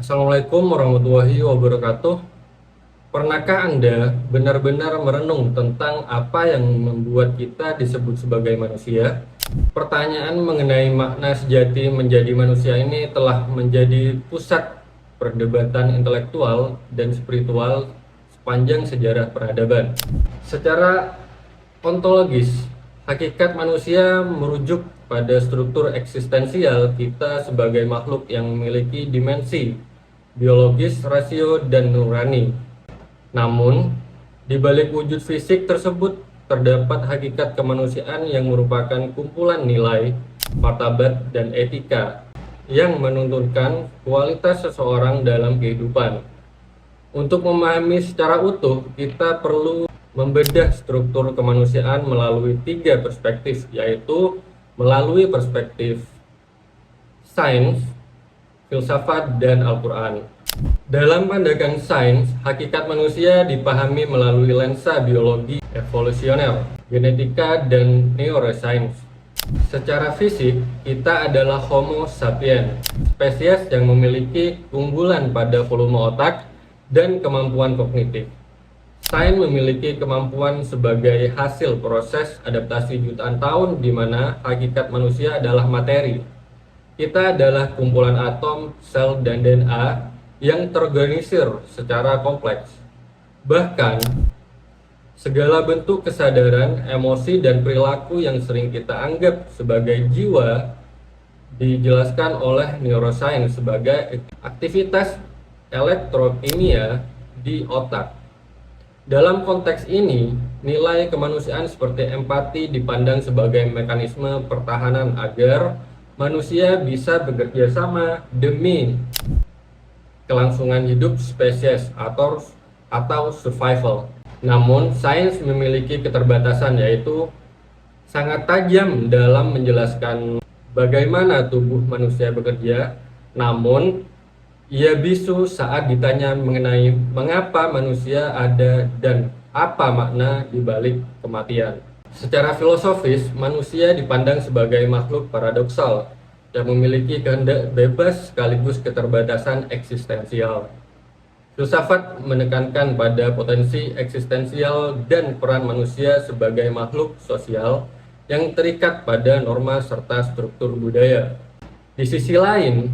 Assalamualaikum warahmatullahi wabarakatuh. Pernahkah Anda benar-benar merenung tentang apa yang membuat kita disebut sebagai manusia? Pertanyaan mengenai makna sejati menjadi manusia ini telah menjadi pusat perdebatan intelektual dan spiritual sepanjang sejarah peradaban. Secara ontologis, hakikat manusia merujuk pada struktur eksistensial kita sebagai makhluk yang memiliki dimensi biologis, rasio, dan nurani. Namun, di balik wujud fisik tersebut terdapat hakikat kemanusiaan yang merupakan kumpulan nilai, martabat, dan etika yang menuntunkan kualitas seseorang dalam kehidupan. Untuk memahami secara utuh, kita perlu membedah struktur kemanusiaan melalui tiga perspektif, yaitu melalui perspektif sains, filsafat, dan Al-Quran. Dalam pandangan sains, hakikat manusia dipahami melalui lensa biologi evolusioner, genetika, dan neuroscience. Secara fisik, kita adalah Homo sapiens, spesies yang memiliki keunggulan pada volume otak dan kemampuan kognitif. Sains memiliki kemampuan sebagai hasil proses adaptasi jutaan tahun di mana hakikat manusia adalah materi. Kita adalah kumpulan atom, sel, dan DNA yang terorganisir secara kompleks. Bahkan, segala bentuk kesadaran, emosi, dan perilaku yang sering kita anggap sebagai jiwa dijelaskan oleh neuroscience sebagai aktivitas elektrokimia di otak. Dalam konteks ini, nilai kemanusiaan seperti empati dipandang sebagai mekanisme pertahanan agar manusia bisa bekerja sama demi kelangsungan hidup spesies atau survival. Namun, sains memiliki keterbatasan, yaitu sangat tajam dalam menjelaskan bagaimana tubuh manusia bekerja. Namun, ia bisu saat ditanya mengenai mengapa manusia ada dan apa makna di balik kematian. Secara filosofis, manusia dipandang sebagai makhluk paradoksal yang memiliki kehendak bebas sekaligus keterbatasan eksistensial. Filsafat menekankan pada potensi eksistensial dan peran manusia sebagai makhluk sosial yang terikat pada norma serta struktur budaya. Di sisi lain,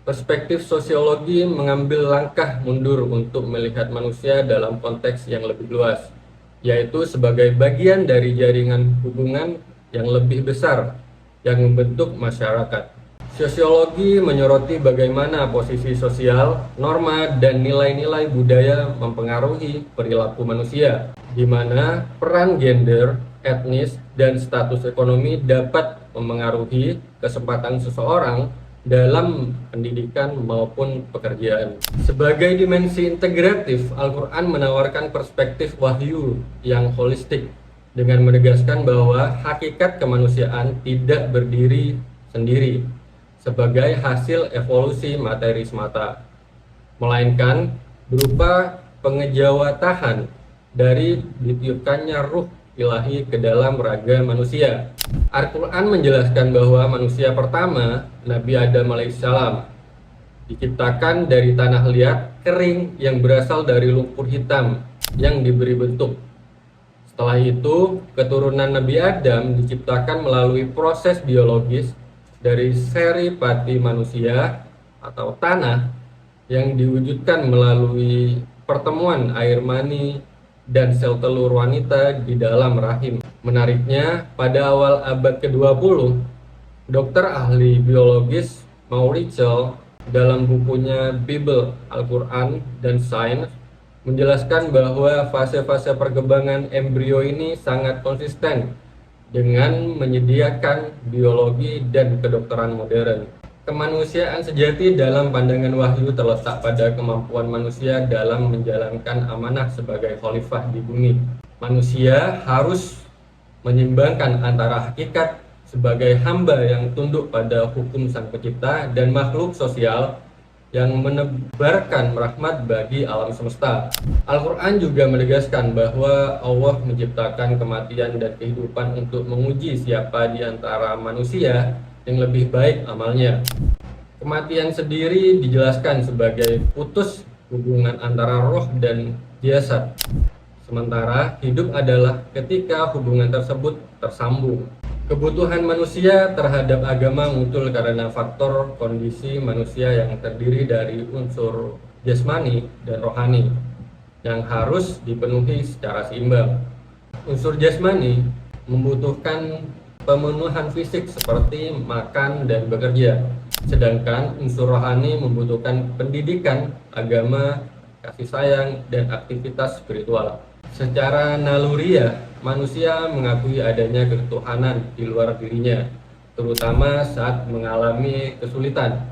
perspektif sosiologi mengambil langkah mundur untuk melihat manusia dalam konteks yang lebih luas, yaitu sebagai bagian dari jaringan hubungan yang lebih besar yang membentuk masyarakat. Sosiologi menyoroti bagaimana posisi sosial, norma, dan nilai-nilai budaya mempengaruhi perilaku manusia, di mana peran gender, etnis, dan status ekonomi dapat memengaruhi kesempatan seseorang dalam pendidikan maupun pekerjaan. Sebagai dimensi integratif, Al-Quran menawarkan perspektif wahyu yang holistik dengan menegaskan bahwa hakikat kemanusiaan tidak berdiri sendiri sebagai hasil evolusi materi semata, melainkan berupa pengejawatahan dari ditiupkannya ruh ilahi ke dalam raga manusia. Al-Quran menjelaskan bahwa manusia pertama, Nabi Adam alaihissalam, diciptakan dari tanah liat kering yang berasal dari lumpur hitam yang diberi bentuk. Setelah itu, keturunan Nabi Adam diciptakan melalui proses biologis dari seri pati manusia atau tanah yang diwujudkan melalui pertemuan air mani dan sel telur wanita di dalam rahim. Menariknya, pada awal abad ke-20, dokter ahli biologis Maurice dalam bukunya Bible, Al-Quran, dan Sains menjelaskan bahwa fase-fase perkembangan embrio ini sangat konsisten dengan menyediakan biologi dan kedokteran modern. Kemanusiaan sejati dalam pandangan wahyu terletak pada kemampuan manusia dalam menjalankan amanah sebagai khalifah di bumi. Manusia harus menyeimbangkan antara hakikat sebagai hamba yang tunduk pada hukum Sang Pencipta dan makhluk sosial yang menebarkan rahmat bagi alam semesta. Al-Quran juga menegaskan bahwa Allah menciptakan kematian dan kehidupan untuk menguji siapa di antara manusia yang lebih baik amalnya. Kematian sendiri dijelaskan sebagai putus hubungan antara roh dan jasad. Sementara hidup adalah ketika hubungan tersebut tersambung. Kebutuhan manusia terhadap agama muncul karena faktor kondisi manusia yang terdiri dari unsur jasmani dan rohani yang harus dipenuhi secara seimbang. Unsur jasmani membutuhkan pemenuhan fisik seperti makan dan bekerja, sedangkan unsur rohani membutuhkan pendidikan, agama, kasih sayang, dan aktivitas spiritual. Secara naluriah, manusia mengakui adanya ketuhanan di luar dirinya, terutama saat mengalami kesulitan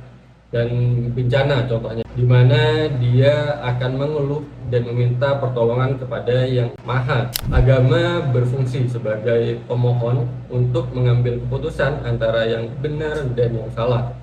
dan bencana contohnya, di mana dia akan mengeluh dan meminta pertolongan kepada Yang Maha. Agama berfungsi sebagai pemohon untuk mengambil keputusan antara yang benar dan yang salah,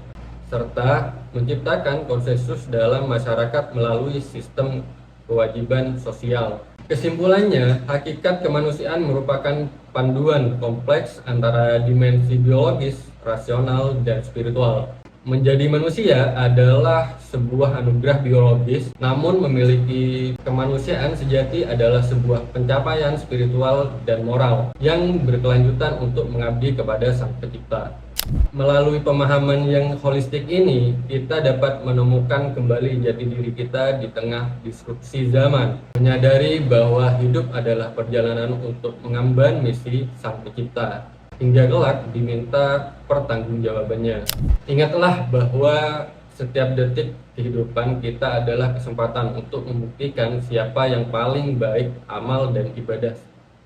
serta menciptakan konsensus dalam masyarakat melalui sistem kewajiban sosial. Kesimpulannya, hakikat kemanusiaan merupakan panduan kompleks antara dimensi biologis, rasional, dan spiritual. Menjadi manusia adalah sebuah anugerah biologis, namun memiliki kemanusiaan sejati adalah sebuah pencapaian spiritual dan moral yang berkelanjutan untuk mengabdi kepada Sang Pencipta. Melalui pemahaman yang holistik ini, kita dapat menemukan kembali jati diri kita di tengah disrupsi zaman, menyadari bahwa hidup adalah perjalanan untuk mengemban misi Sang Pencipta, hingga kelak diminta pertanggungjawabannya. Ingatlah bahwa setiap detik kehidupan kita adalah kesempatan untuk membuktikan siapa yang paling baik amal dan ibadah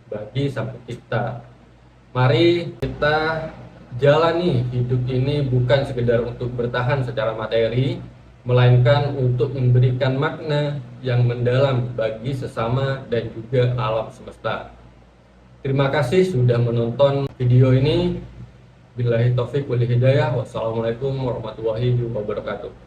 bagi Sang Pencipta. Mari kita jalani hidup ini bukan sekedar untuk bertahan secara materi, melainkan untuk memberikan makna yang mendalam bagi sesama dan juga alam semesta. Terima kasih sudah menonton video ini. Billahi taufik wal hidayah. Wassalamualaikum warahmatullahi wabarakatuh.